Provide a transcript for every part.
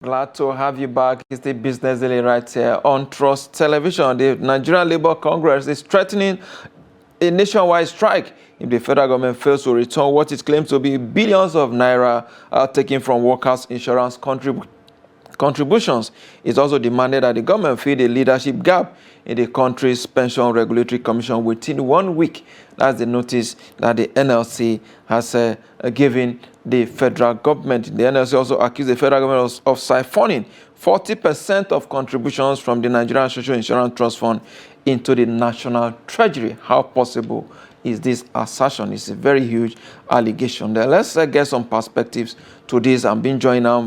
Glad to have you back. It's the Business Daily right here on Trust Television. The Nigerian Labour Congress is threatening a nationwide strike if the federal government fails to return what it claims to be billions of naira taken from workers' insurance contributions. It's also demanded that the government fill the leadership gap in the country's pension regulatory commission within 1 week. That's the notice that the NLC has given the federal government. The NLC also accused the federal government of siphoning 40% of contributions from the Nigerian Social Insurance Trust Fund into the national treasury. How possible is this assertion? It's a very huge allegation there. Let's get some perspectives to this. I'm being joined now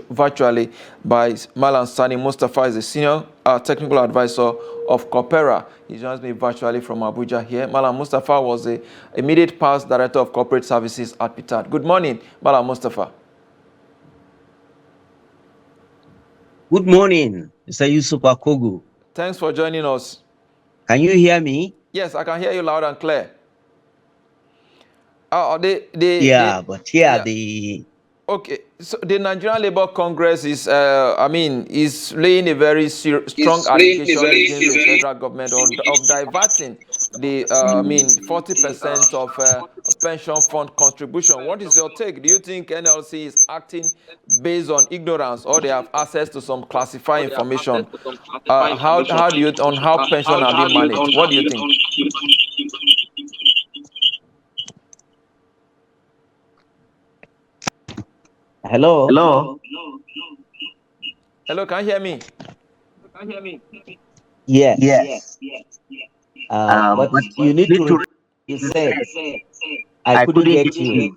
virtually by Malam Sani Mustapha, is a senior technical advisor of COPHERA. He joins me virtually from Abuja here. Malam Mustapha was the immediate past director of corporate services at PITAD. Good morning, Malam Mustapha. Good morning, Mr. Yusuf Akogu. Thanks for joining us. Can you hear me? Yes, I can hear you loud and clear. Okay, so the Nigerian Labour Congress is, is laying a very strong allegation against the federal government of diverting the, 40% of pension fund contribution. What is your take? Do you think NLC is acting based on ignorance, or they have access to some classified information? How do you on how pension are being managed? What do you think? Hello. Hello, can you hear me? Yes. But you need to. You said I couldn't get you.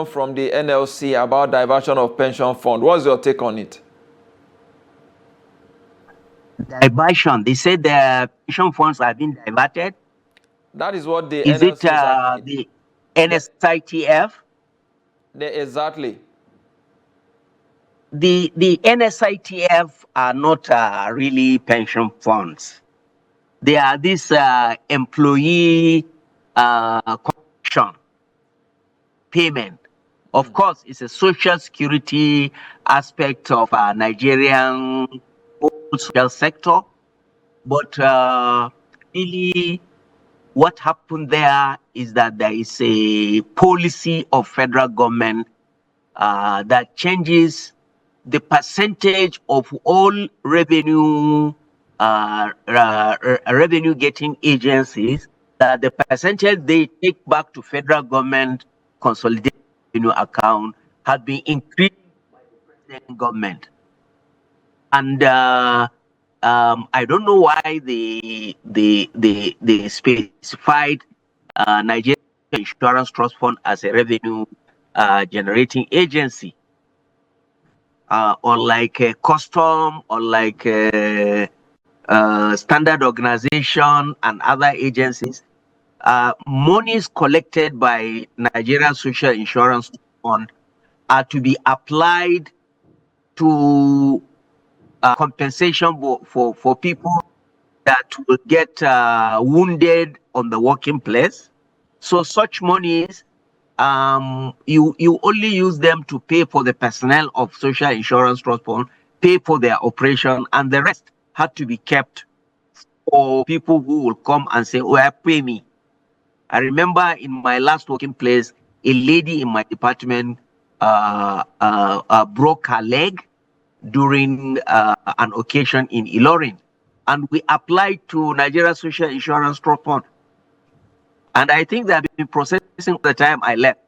From the NLC about diversion of pension fund. What's your take on it? Diversion. They said the pension funds have been diverted. That is what the Is NLC it the NSITF? Exactly. The NSITF are not really pension funds. They are this employee contribution payment. Of course, it's a social security aspect of our Nigerian social sector, but really what happened there is that there is a policy of federal government that changes the percentage of all revenue revenue getting agencies, that the percentage they take back to federal government consolidated revenue account had been increased by the present government. And I don't know why they specified Nigeria Insurance Trust Fund as a revenue generating agency, or like a custom, or like a standard organization and other agencies. Monies collected by Nigeria Social Insurance Fund are to be applied to compensation for people that will get wounded on the working place. So such monies, you only use them to pay for the personnel of Social Insurance Trust Fund, pay for their operation, and the rest had to be kept for people who will come and say, "Oh, pay me." I remember in my last working place, a lady in my department broke her leg during an occasion in Ilorin, and we applied to Nigeria Social Insurance Trust Fund, and I think they have been processing the time I left.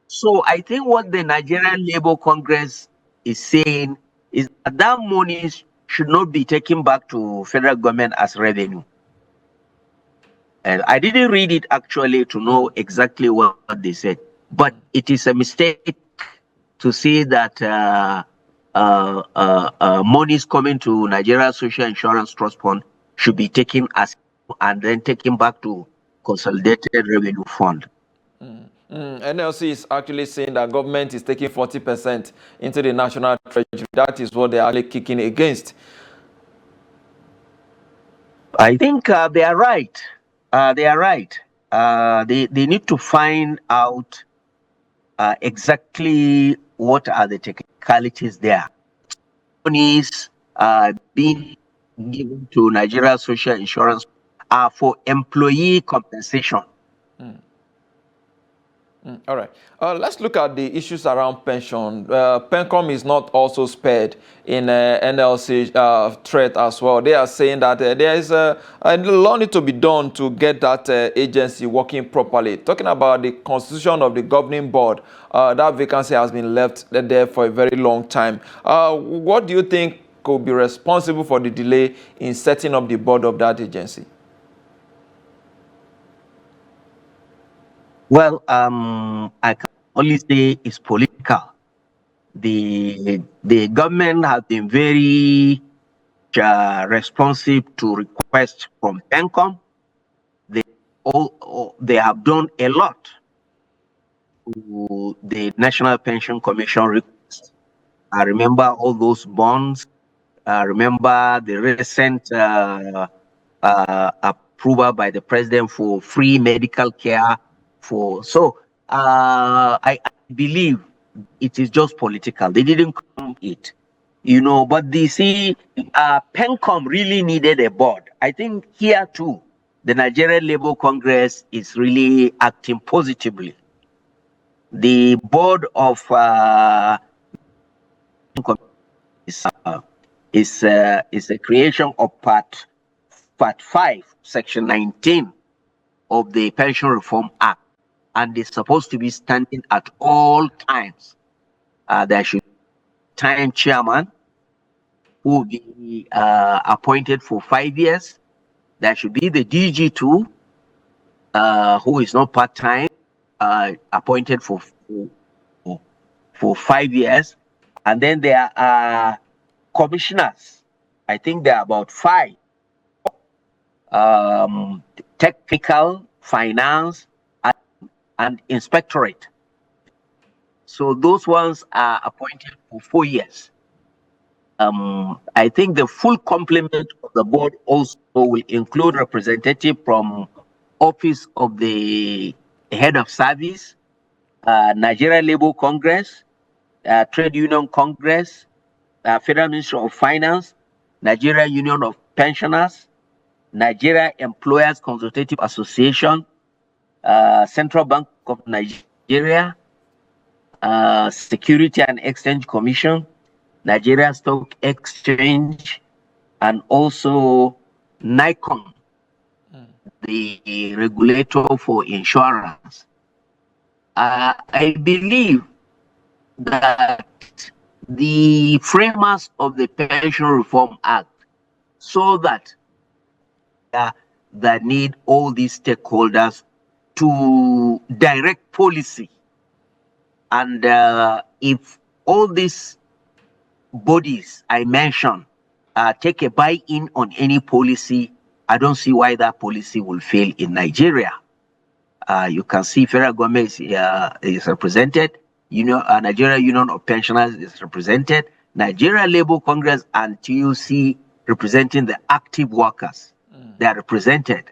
So I think what the Nigerian Labour Congress is saying is that money should not be taken back to federal government as revenue. And I didn't read it actually to know exactly what they said, but it is a mistake to say that monies coming to Nigeria Social Insurance Trust Fund should be taken as and then taken back to Consolidated Revenue Fund. NLC is actually saying that government is taking 40% into the national treasury. That is what they are really kicking against. I think they are right. They need to find out exactly what are the technicalities there. Money is being given to Nigeria Social Insurance for employee compensation. All right. Let's look at the issues around pension. PENCOM is not also spared in NLC threat as well. They are saying that there is a lot need to be done to get that agency working properly. Talking about the constitution of the governing board, that vacancy has been left there for a very long time. What do you think could be responsible for the delay in setting up the board of that agency? Well, I can only say it's political. The government has been very responsive to requests from PENCOM. They have done a lot to the National Pension Commission request. I remember all those bonds. I remember the recent approval by the president for free medical care. I believe it is just political. They didn't come it, But they see, PENCOM really needed a board. I think here too, the Nigerian Labour Congress is really acting positively. The board of is a creation of part 5, section 19 of the Pension Reform Act, and it's supposed to be standing at all times. There should be a time chairman who will be appointed for 5 years. There should be the DG2, who is not part-time, appointed for 5 years. And then there are commissioners. I think there are about 5. Technical, finance, and inspectorate. So those ones are appointed for 4 years. I think the full complement of the board also will include representative from Office of the Head of Service, Nigeria Labour Congress, Trade Union Congress, Federal Ministry of Finance, Nigeria Union of Pensioners, Nigeria Employers Consultative Association, Central Bank of Nigeria, Security and Exchange Commission, Nigeria Stock Exchange, and also NICON, the regulator for insurance. I believe that the framers of the Pension Reform Act saw that that need all these stakeholders to direct policy. And if all these bodies I mentioned take a buy-in on any policy, I don't see why that policy will fail in Nigeria. You can see federal government is represented, Nigeria Union of Pensioners is represented, Nigeria Labour Congress and TUC representing the active workers. They are represented.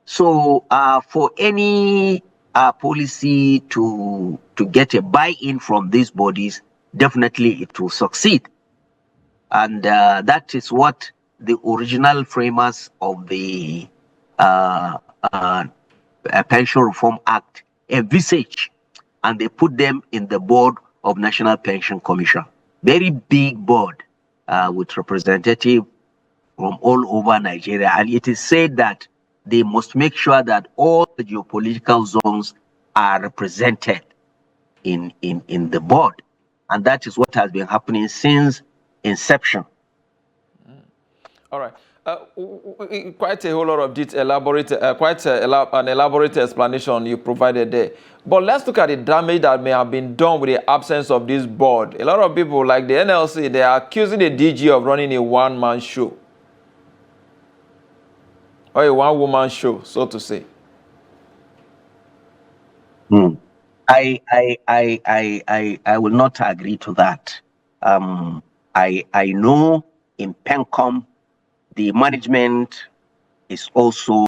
So for any policy to get a buy-in from these bodies, definitely it will succeed. And that is what the original framers of the Pension Reform Act envisage, and they put them in the board of National Pension Commission. Very big board with representative from all over Nigeria, and it is said that they must make sure that all the geopolitical zones are represented in the board, and that is what has been happening since inception. All right. Quite a whole lot of detail, an elaborate explanation you provided there. But let's look at the damage that may have been done with the absence of this board. A lot of people, like the NLC, they are accusing the DG of running a one-man show. Or a one-woman show, so to say. I will not agree to that. I know in PENCOM, the management is also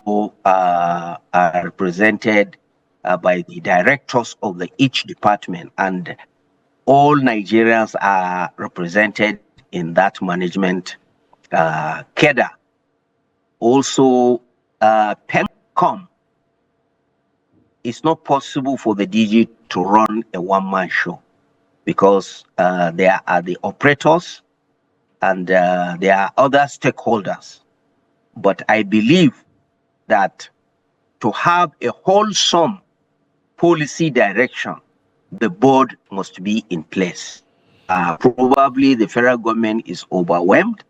represented by the directors of each department, and all Nigerians are represented in that management cadre. Also, PENCOM, it's not possible for the DG to run a one-man show, because there are the operators and there are other stakeholders. But I believe that to have a wholesome policy direction, the board must be in place. Probably the federal government is overwhelmed,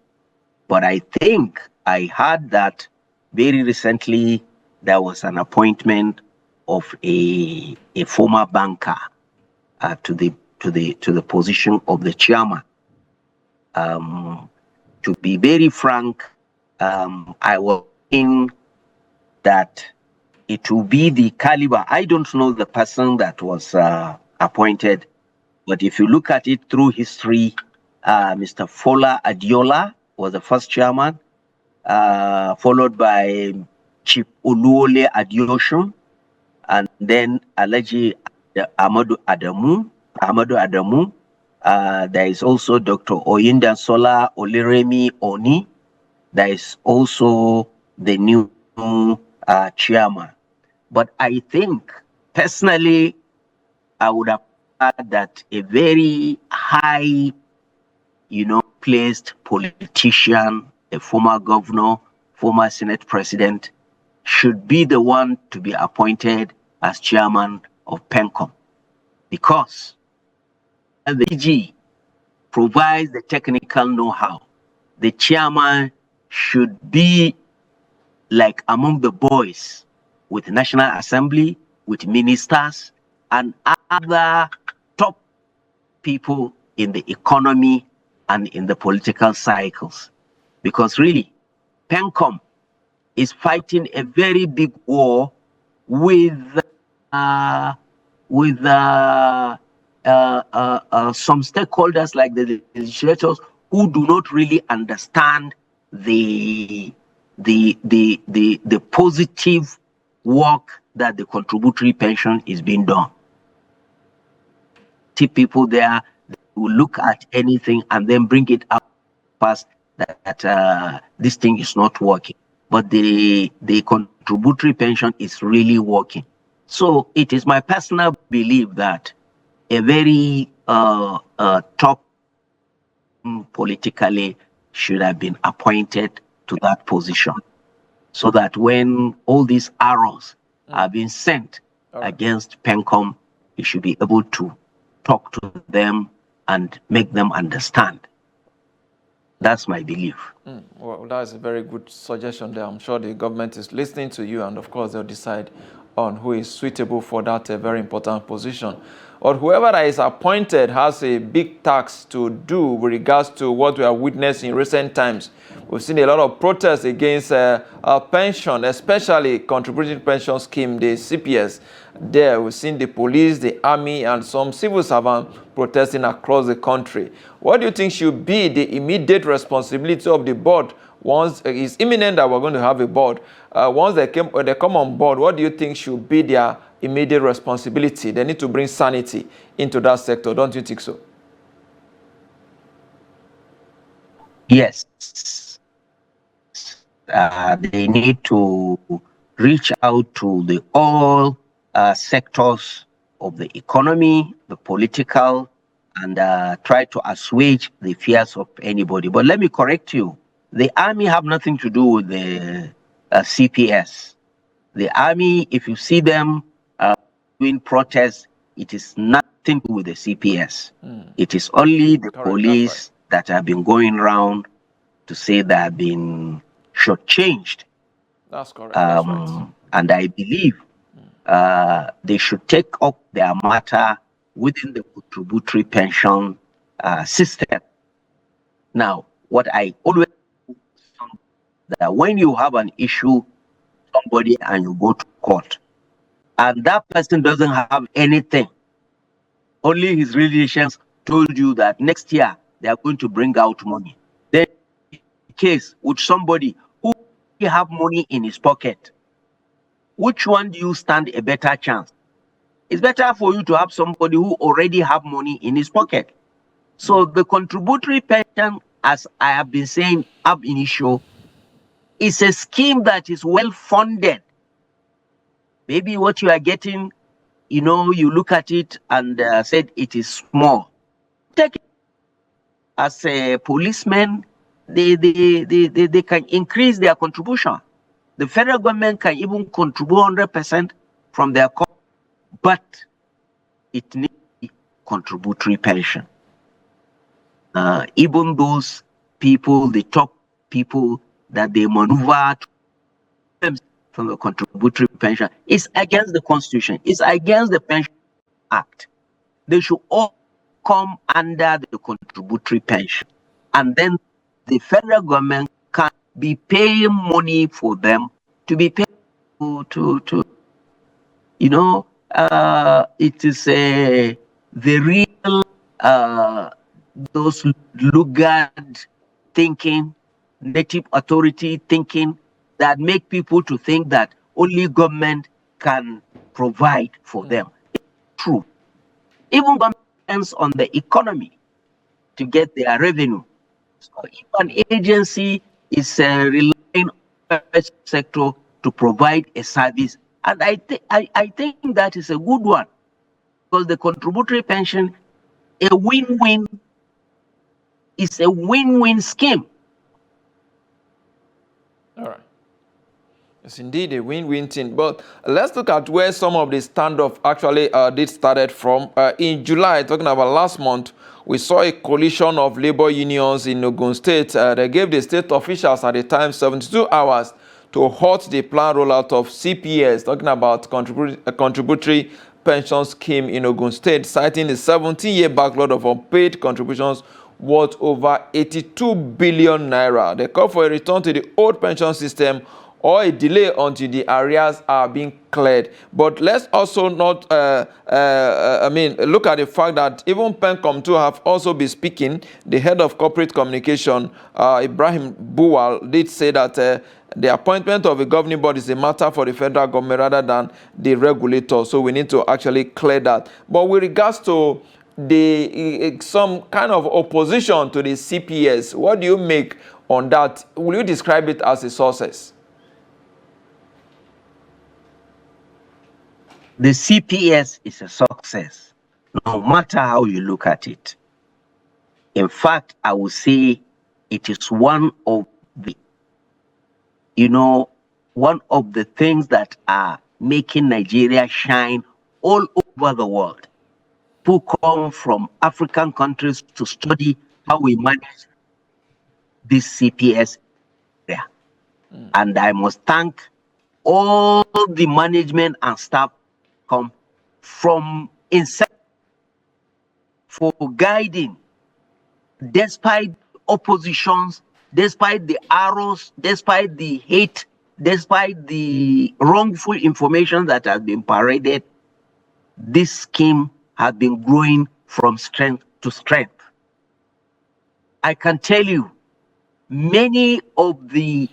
but I think I heard that very recently there was an appointment of a former banker to the position of the chairman. To be very frank, I was thinking that it will be the caliber. I don't know the person that was appointed, but if you look at it through history, Mr. Fola Adiola was the first chairman, followed by Chief Oluole Adioshun, and then Alaji Ahmadu Adamu. There is also Dr. Oyinda Sola Oleremi Oni. There is also the new chairman. But I think, personally, I would have thought that a very high, placed politician, a former governor, former Senate president, should be the one to be appointed as chairman of PENCOM, because the DG provides the technical know-how. The chairman should be like among the boys with the National Assembly, with ministers, and other top people in the economy and in the political cycles. Because really, PENCOM is fighting a very big war with some stakeholders like the legislators, who do not really understand the positive work that the contributory pension is being done. See people there who look at anything and then bring it up fast that this thing is not working. But the contributory pension is really working. So it is my personal belief that a very top politically should have been appointed to that position, so that when all these arrows are being sent against PENCOM, he should be able to talk to them and make them understand. That's my belief. Well, that's a very good suggestion there. I'm sure the government is listening to you, and of course they'll decide on who is suitable for that very important position. Or whoever that is appointed has a big task to do with regards to what we have witnessed in recent times. We've seen a lot of protests against pension, especially contributing pension scheme, the CPS. There, we've seen the police, the army, and some civil servants protesting across the country. What do you think should be the immediate responsibility of the board once it's imminent that we're going to have a board? Once they come on board, what do you think should be their immediate responsibility? They need to bring sanity into that sector, don't you think so? Yes. They need to reach out to all sectors of the economy, the political, and try to assuage the fears of anybody. But let me correct you. The army have nothing to do with the CPS. The army, if you see them doing protests, it is nothing to do with the CPS. It is only the police that have been going around to say they have been shortchanged. That's correct. That's right. And I believe they should take up their matter within the contributory pension system. Now, what I always that when you have an issue, somebody, and you go to court, and that person doesn't have anything, only his relations told you that next year they are going to bring out money. Then, in case with somebody who have money in his pocket, which one do you stand a better chance? It's better for you to have somebody who already have money in his pocket. So the contributory pension, as I have been saying ab initio, is a scheme that is well funded. Maybe what you are getting, you know, you look at it and said it is small. Take it as a policeman, they can increase their contribution. The federal government can even contribute 100% from their cost, but it needs contributory pension. Even those people, the top people that they maneuver from the contributory pension, is against the Constitution. It's against the Pension Act. They should all come under the contributory pension, and then the federal government can be paying money for them to be paid to you know, it is the real those Lugard thinking, native authority thinking, that make people to think that only government can provide for them. It's true. Even government depends on the economy to get their revenue. So if an agency is relying on the private sector to provide a service, and I think that is a good one, because the contributory pension, a win-win, is a win-win scheme. All right. It's indeed a win-win thing. But let's look at where some of the standoff actually did started from. In July, talking about last month, we saw a coalition of labor unions in Ogun State. They gave the state officials at the time 72 hours to halt the planned rollout of CPS, talking about contributory pension scheme in Ogun State, citing a 17-year backlog of unpaid contributions worth over 82 billion naira. They call for a return to the old pension system or a delay until the arrears are being cleared. But let's also not, look at the fact that even PENCOM too have also been speaking. The head of corporate communication, Ibrahim Buwal, did say that the appointment of a governing body is a matter for the federal government rather than the regulator. So we need to actually clear that. But with regards to some kind of opposition to the CPS, what do you make on that? Will you describe it as a success? The CPS is a success, no matter how you look at it. In fact, I would say it is one of the, one of the things that are making Nigeria shine all over the world. People come from African countries to study how we manage this CPS area. And I must thank all the management and staff come from inception for guiding, despite oppositions, despite the arrows, despite the hate, despite the wrongful information that has been paraded. This scheme has been growing from strength to strength. I can tell you, many of the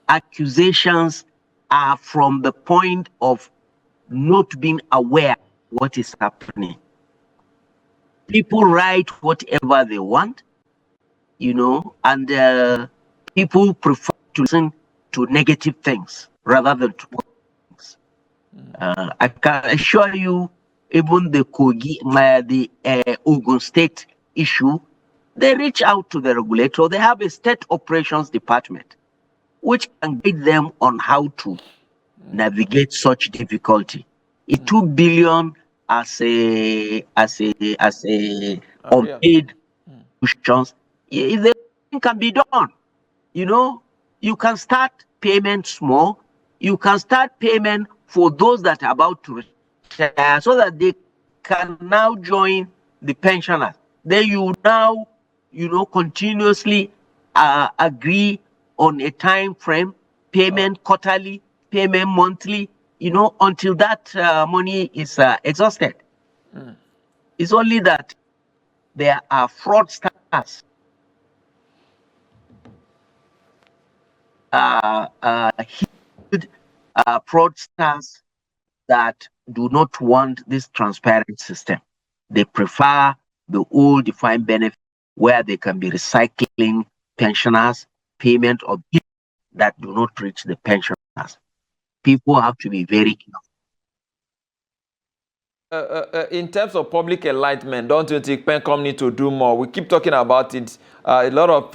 accusations are from the point of not being aware of what is happening. People write whatever they want, and people prefer to listen to negative things rather than to positive things. I can assure you, even the Ogun State issue, they reach out to the regulator. They have a state operations department which can guide them on how to navigate such difficulty. 2 billion as a unpaid contributions, if the can be done, you can start payment small. You can start payment for those that are about to retire, so that they can now join the pensioners. Then you now, continuously agree on a time frame, payment quarterly, payment monthly, until that money is exhausted. It's only that there are fraudsters, fraudsters that do not want this transparent system. They prefer the old defined benefit where they can be recycling pensioners, payment of bills that do not reach the pensioners. People have to be very careful. In terms of public enlightenment, don't you think PENCOM need to do more? We keep talking about it. A lot of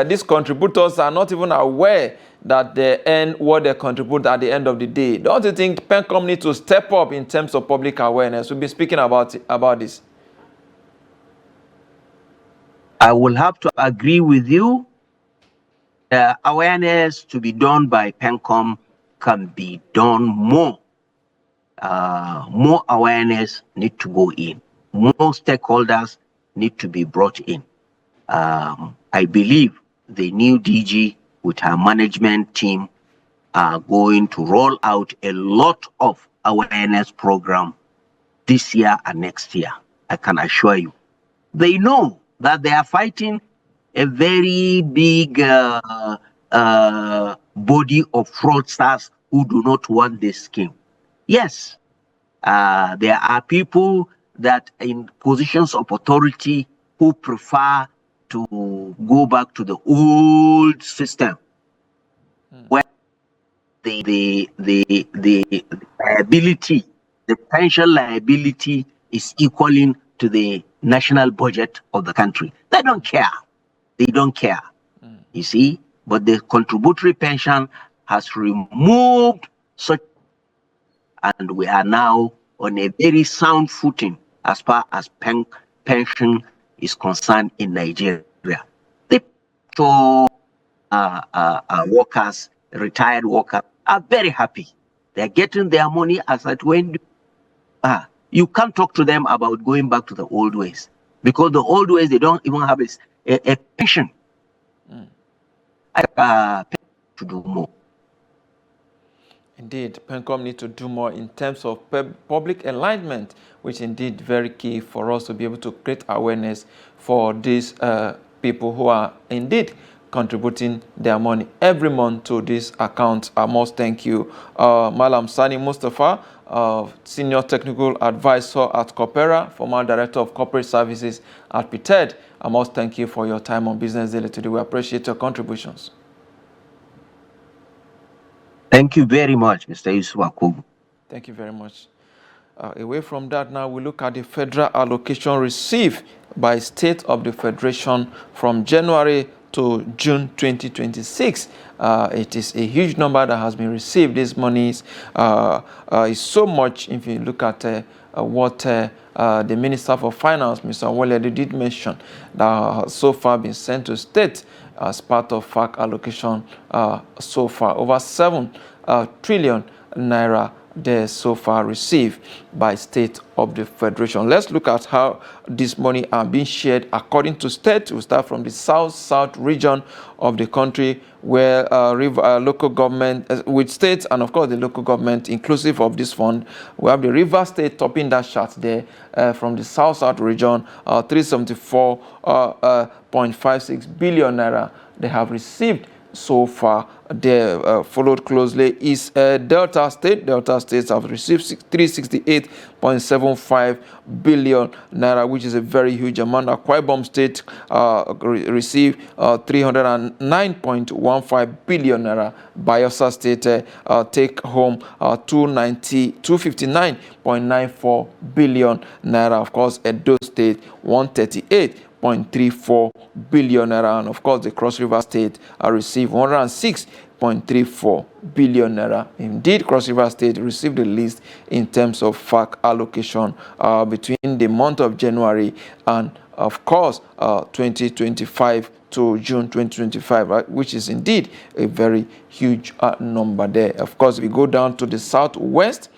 these contributors are not even aware that they earn what they contribute at the end of the day. Don't you think PENCOM need to step up in terms of public awareness? We'll be speaking about this. I will have to agree with you. Awareness to be done by PENCOM can be done more. More awareness need to go in. More stakeholders need to be brought in. I believe the new DG with her management team are going to roll out a lot of awareness program this year and next year. I can assure you. They know that they are fighting a very big body of fraudsters who do not want this scheme. Yes, there are people that in positions of authority who prefer to go back to the old system where the liability, the pension liability is equaling to the national budget of the country. They don't care. They don't care. You see, but the contributory pension has removed such, and we are now on a very sound footing as far as pension is concerned in Nigeria. The workers, retired workers, are very happy. They're getting their money as at when you can't talk to them about going back to the old ways, because the old ways, they don't even have a pension. To do more. Indeed, PENCOM need to do more in terms of public enlightenment, which indeed very key for us to be able to create awareness for these people who are indeed contributing their money every month to this account. I must thank you, Malam Sani Mustapha, Senior Technical Advisor at COPHERA, former Director of Corporate Services at PTED. I must thank you for your time on Business Daily today. We appreciate your contributions. Thank you very much, Mr. Yusuf Akogu. Thank you very much. Away from that, now we look at the federal allocation received by state of the Federation from January to June 2026. It is a huge number that has been received. These monies is so much. If you look at what the Minister for Finance, Mr. Awolede, did mention, that has so far been sent to state as part of FAC allocation so far. Over 7 trillion naira there so far received by state of the Federation. Let's look at how this money are being shared according to state. We'll start from the south region of the country, where local government, with states and of course the local government inclusive of this fund. We have the River State topping that chart there from the south region, 374.56 billion naira they have received so far. There followed closely is Delta State. Delta States have received 368.75 billion naira, which is a very huge amount. Akwa Ibom State received 309.15 billion naira. Bayelsa State take home 259.94 billion naira. Of course, Edo State 138.34 billion naira, and of course the Cross River State received 106.34 billion naira. Indeed, Cross River State received the least in terms of FAC allocation between the month of January and of course 2025 to June 2025, right, which is indeed a very huge number there. Of course, if we go down to the southwest,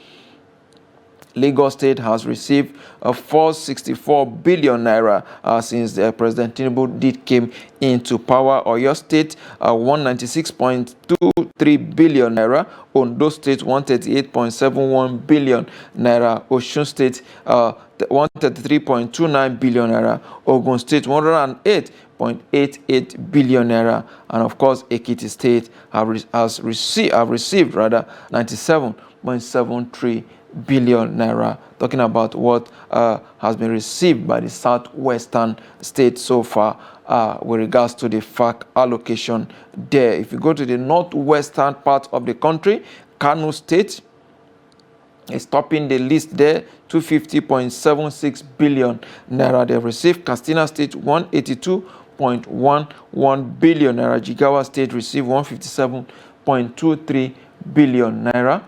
Lagos State has received 464 billion naira since President Tinubu came into power. Oyo State 196.23 billion naira. Ondo State 138.71 billion naira. Osun State 133.29 billion naira. Ogun State 108.88 billion naira, and of course Ekiti State have received 97.73 billion naira. Talking about what has been received by the southwestern states so far with regards to the FAC allocation there. If you go to the northwestern part of the country, Kano State is topping the list there, 250.76 billion naira they received. Katsina State 182.11 billion naira. Jigawa State received 157.23 billion naira.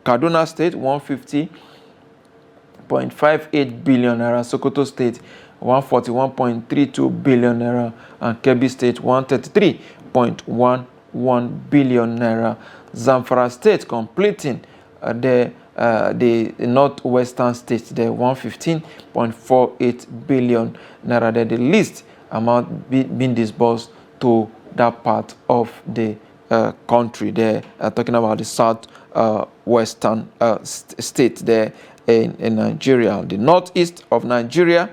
Kaduna State 150.58 billion naira. Sokoto State 141.32 billion naira, and Kebbi State 133.11 billion naira. Zamfara State completing the northwestern states, the 115.48 billion naira. The least amount being disbursed to that part of the country. They're talking about the southwestern state there in Nigeria. The northeast of Nigeria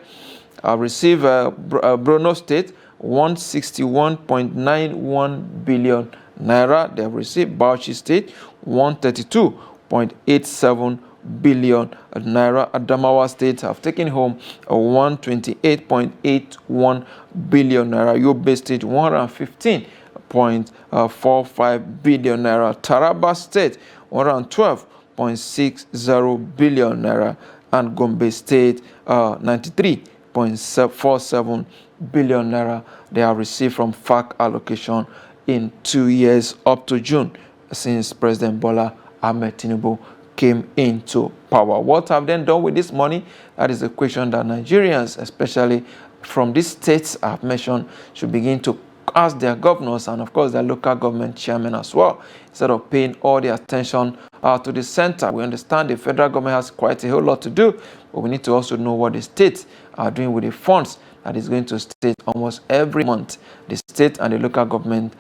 received Borno State 161.91 billion naira. They have received Bauchi State 132.87 billion naira. Adamawa State have taken home 128.81 billion naira. Yobe State 115.45 billion naira. Taraba State 112.60 billion naira, and Gombe State 93.47 billion naira they have received from FAC allocation in 2 years up to June since President Bola Ahmed Tinubu came into power. What have they done with this money? That is a question that Nigerians, especially from these states I've mentioned, should begin to ask their governors and of course their local government chairmen as well, instead of paying all the attention to the center. We understand the federal government has quite a whole lot to do, but we need to also know what the states are doing with the funds that is going to state almost every month. The state and the local government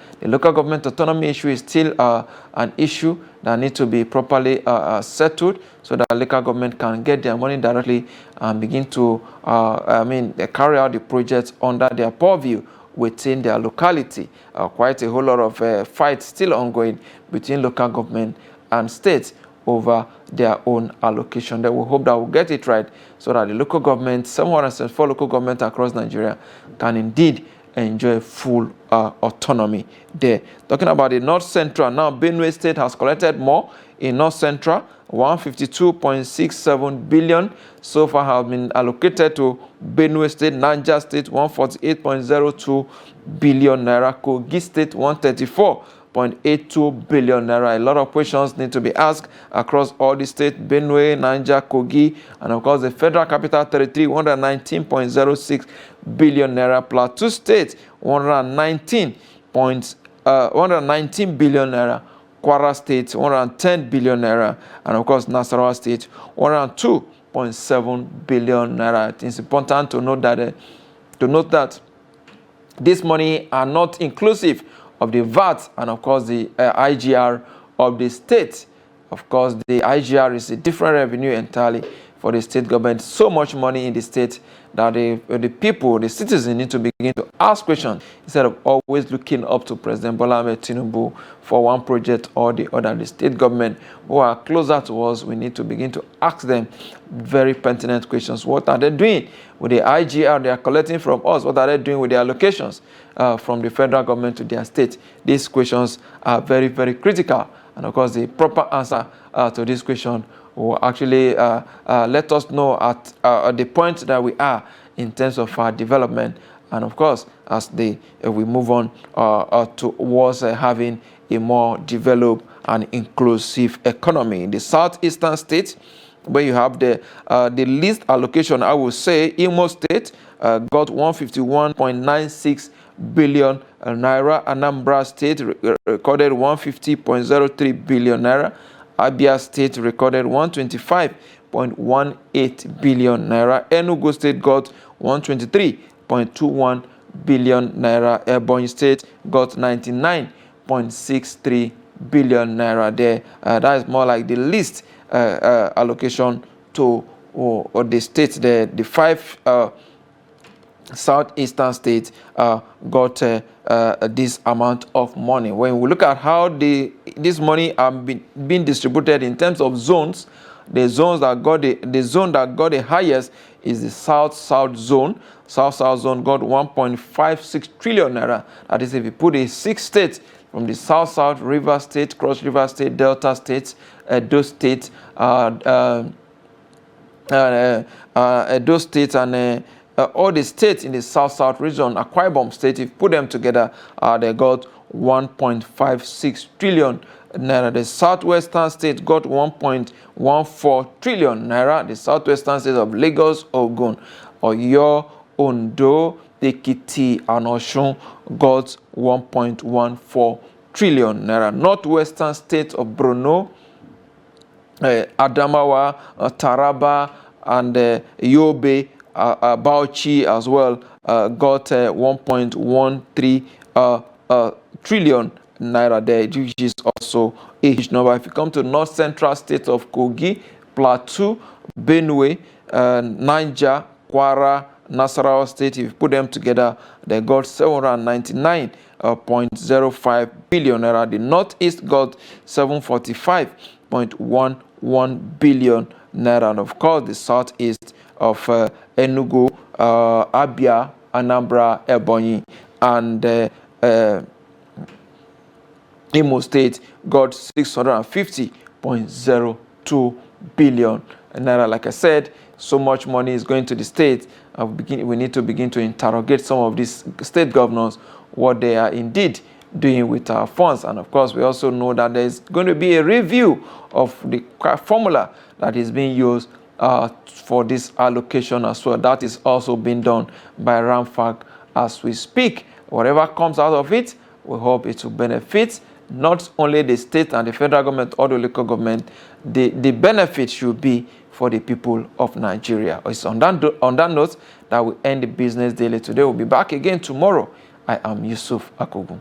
autonomy issue is still an issue that needs to be properly settled, so that local government can get their money directly and begin to carry out the projects under their purview within their locality. Quite a whole lot of fights still ongoing between local government and states over their own allocation. Then we hope that we'll get it right, so that the local government, 774 local government across Nigeria, can indeed enjoy full autonomy there. Talking about the North Central now, Benue State has collected more in North Central. 152.67 billion so far have been allocated to Benue State. Niger State 148.02 billion naira. Kogi State 134.82 billion naira. A lot of questions need to be asked across all the states: Benue, Niger, Kogi, and of course the Federal Capital Territory 119.06 billion naira. Plateau State 119 billion naira. Kwara State 110 billion naira, and of course Nasarawa State 102.7 billion naira. It's important to note that this money are not inclusive of the VAT and of course the IGR of the state. Of course, the IGR is a different revenue entirely for the state government. So much money in the state that the people, the citizens, need to begin to ask questions instead of always looking up to President Bola Ahmed Tinubu for one project or the other. The state government who are closer to us, we need to begin to ask them very pertinent questions. What are they doing with the IGR they are collecting from us? What are they doing with the allocations from the federal government to their state? These questions are very, very critical. And of course, the proper answer to this question will actually let us know at the point that we are in terms of our development, and of course as we move on towards having a more developed and inclusive economy. In the southeastern states, where you have the least allocation, I will say Imo State got 151.96 billion naira. Anambra State recorded 150.03 billion naira. Abia State recorded 125.18 billion naira. Enugu State got 123.21 billion naira. Ebonyi State got 99.63 billion naira there. That is more like the least allocation to the states there. The five southeastern states got this amount of money. When we look at how this money are being distributed in terms of zones, the zone that got the highest is the South Zone. South Zone got 1.56 trillion naira. That is, if you put the 6 states from the South, River State, Cross River State, Delta State, Edo State, Edo State, and all the states in the South region, Akwa Ibom State, if you put them together, they got 1.56 trillion naira. The Southwestern state got 1.14 trillion naira. The Southwestern states of Lagos, Ogun, Oyo, Ondo, Ekiti, and Osun got 1.14 trillion naira. Northwestern state of Borno, Adamawa, Taraba, and Yobe, Bauchi as well got 1.13 trillion naira there, which is also a huge number. If you come to North Central states of Kogi, Plateau, Benue, Niger, Kwara, Nasarawa State, if you put them together, they got 799.05 billion naira. The Northeast got 745.11 billion naira. And of course, the Southeast of Enugu, Abia, Anambra, Ebonyi, and Imo State got 650.02 billion naira. Like I said, so much money is going to the state. We need to begin to interrogate some of these state governors, what they are indeed doing with our funds. And of course, we also know that there is going to be a review of the formula that is being used for this allocation as well. That is also being done by RAMFAC as we speak. Whatever comes out of it, we hope it will benefit not only the state and the federal government or the local government. The benefit should be for the people of Nigeria. It's on that note that we end the Business Daily today. We'll be back again tomorrow. I am Yusuf Akogu.